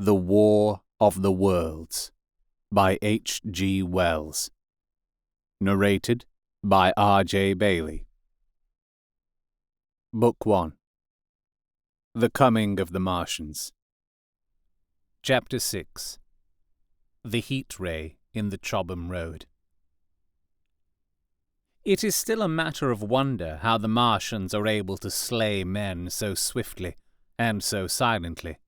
The War of the Worlds by H. G. Wells. Narrated by R. J. Bailey. Book 1. The Coming of the Martians. Chapter 6. The Heat Ray in the Chobham Road. It is still a matter of wonder how the Martians are able to slay men so swiftly and so silently.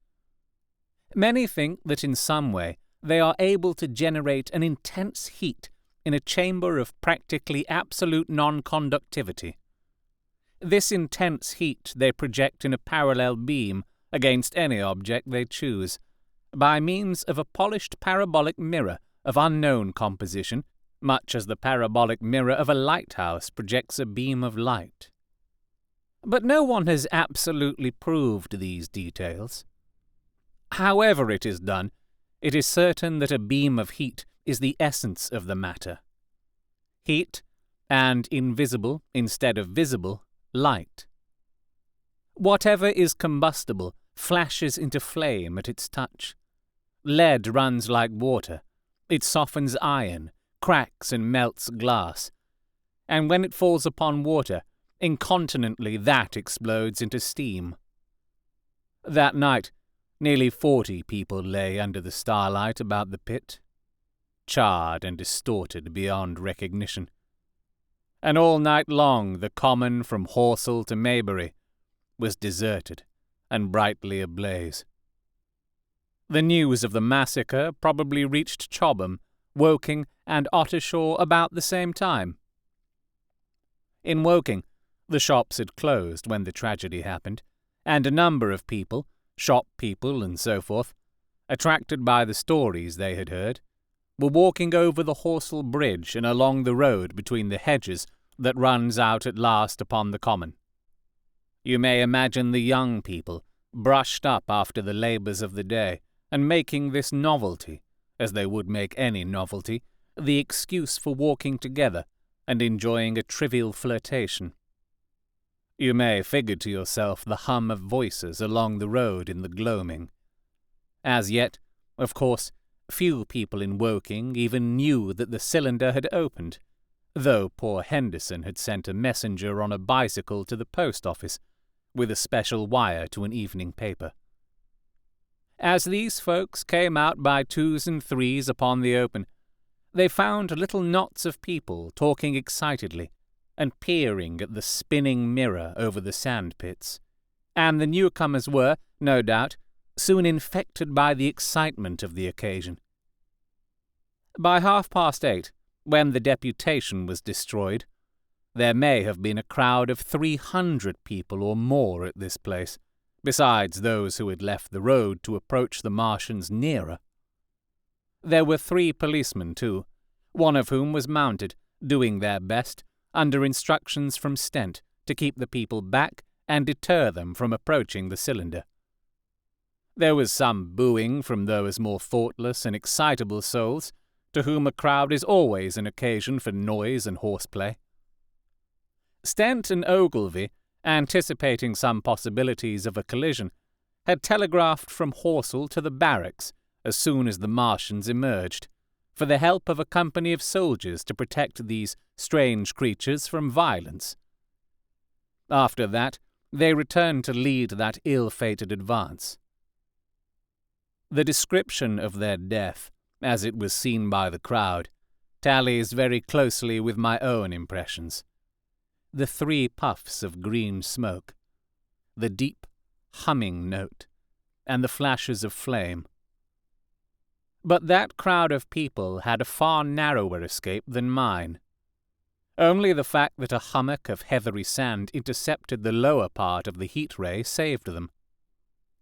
Many think that in some way they are able to generate an intense heat in a chamber of practically absolute non-conductivity. This intense heat they project in a parallel beam against any object they choose, by means of a polished parabolic mirror of unknown composition, much as the parabolic mirror of a lighthouse projects a beam of light. But no one has absolutely proved these details. However it is done, it is certain that a beam of heat is the essence of the matter. Heat, and invisible instead of visible, light. Whatever is combustible flashes into flame at its touch. Lead runs like water. It softens iron, cracks and melts glass. And when it falls upon water, incontinently that explodes into steam. That night, nearly 40 people lay under the starlight about the pit, charred and distorted beyond recognition. And all night long the common from Horsell to Maybury was deserted and brightly ablaze. The news of the massacre probably reached Chobham, Woking, and Ottershaw about the same time. In Woking, the shops had closed when the tragedy happened, and a number of people, shop people and so forth, attracted by the stories they had heard, were walking over the Horsell Bridge and along the road between the hedges that runs out at last upon the common. You may imagine the young people, brushed up after the labours of the day, and making this novelty, as they would make any novelty, the excuse for walking together and enjoying a trivial flirtation. You may figure to yourself the hum of voices along the road in the gloaming. As yet, of course, few people in Woking even knew that the cylinder had opened, though poor Henderson had sent a messenger on a bicycle to the post office, with a special wire to an evening paper. As these folks came out by twos and threes upon the open, they found little knots of people talking excitedly, and peering at the spinning mirror over the sand-pits, and the newcomers were, no doubt, soon infected by the excitement of the occasion. By 8:30, when the deputation was destroyed, there may have been a crowd of 300 people or more at this place, besides those who had left the road to approach the Martians nearer. There were 3 policemen, too, one of whom was mounted, doing their best, under instructions from Stent, to keep the people back and deter them from approaching the cylinder. There was some booing from those more thoughtless and excitable souls, to whom a crowd is always an occasion for noise and horseplay. Stent and Ogilvy, anticipating some possibilities of a collision, had telegraphed from Horsell to the barracks as soon as the Martians emerged, for the help of a company of soldiers to protect these strange creatures from violence. After that, they returned to lead that ill-fated advance. The description of their death, as it was seen by the crowd, tallies very closely with my own impressions. The 3 puffs of green smoke, the deep, humming note, and the flashes of flame. But that crowd of people had a far narrower escape than mine. Only the fact that a hummock of heathery sand intercepted the lower part of the heat ray saved them.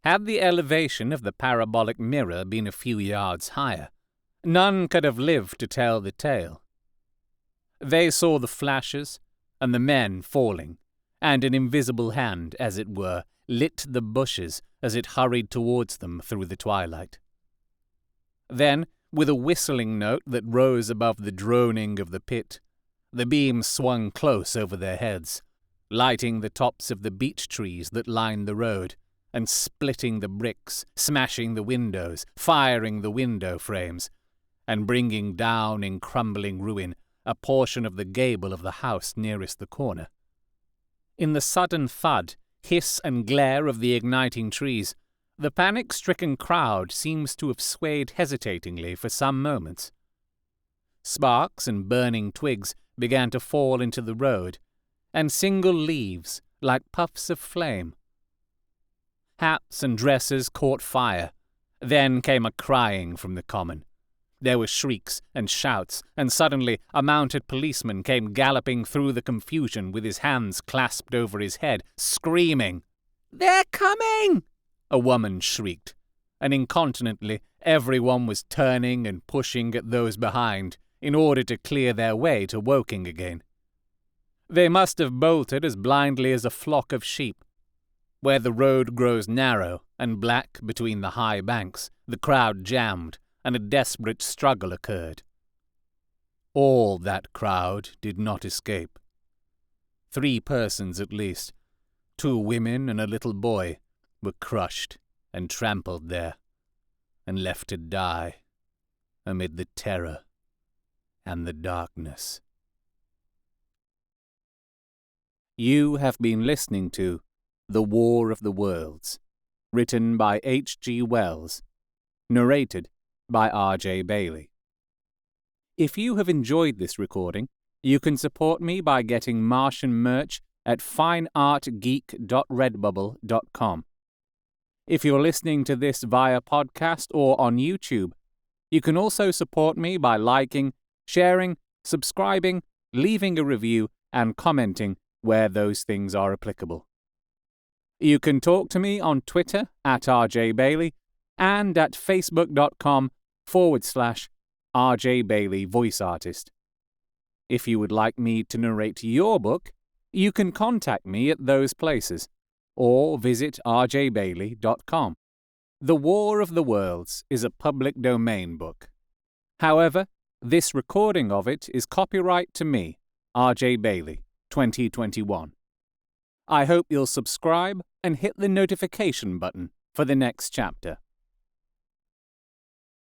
Had the elevation of the parabolic mirror been a few yards higher, none could have lived to tell the tale. They saw the flashes, and the men falling, and an invisible hand, as it were, lit the bushes as it hurried towards them through the twilight. Then, with a whistling note that rose above the droning of the pit, the beam swung close over their heads, lighting the tops of the beech trees that lined the road, and splitting the bricks, smashing the windows, firing the window frames, and bringing down in crumbling ruin a portion of the gable of the house nearest the corner. In the sudden thud, hiss and glare of the igniting trees, the panic-stricken crowd seems to have swayed hesitatingly for some moments. Sparks and burning twigs began to fall into the road, and single leaves like puffs of flame. Hats and dresses caught fire. Then came a crying from the common. There were shrieks and shouts, and suddenly a mounted policeman came galloping through the confusion with his hands clasped over his head, screaming, "They're coming!" A woman shrieked, and incontinently everyone was turning and pushing at those behind in order to clear their way to Woking again. They must have bolted as blindly as a flock of sheep. Where the road grows narrow and black between the high banks, the crowd jammed, and a desperate struggle occurred. All that crowd did not escape. 3 persons at least, 2 women and a little boy, were crushed and trampled there, and left to die amid the terror and the darkness. You have been listening to The War of the Worlds, written by H.G. Wells, narrated by R.J. Bailey. If you have enjoyed this recording, you can support me by getting Martian merch at fineartgeek.redbubble.com. If you're listening to this via podcast or on YouTube, you can also support me by liking, sharing, subscribing, leaving a review, and commenting where those things are applicable. You can talk to me on Twitter at RJ Bailey and at facebook.com/RJ Bailey Voice Artist. If you would like me to narrate your book, you can contact me at those places or visit rjbailey.com. The War of the Worlds is a public domain book. However, this recording of it is copyright to me, R.J. Bailey, 2021. I hope you'll subscribe and hit the notification button for the next chapter.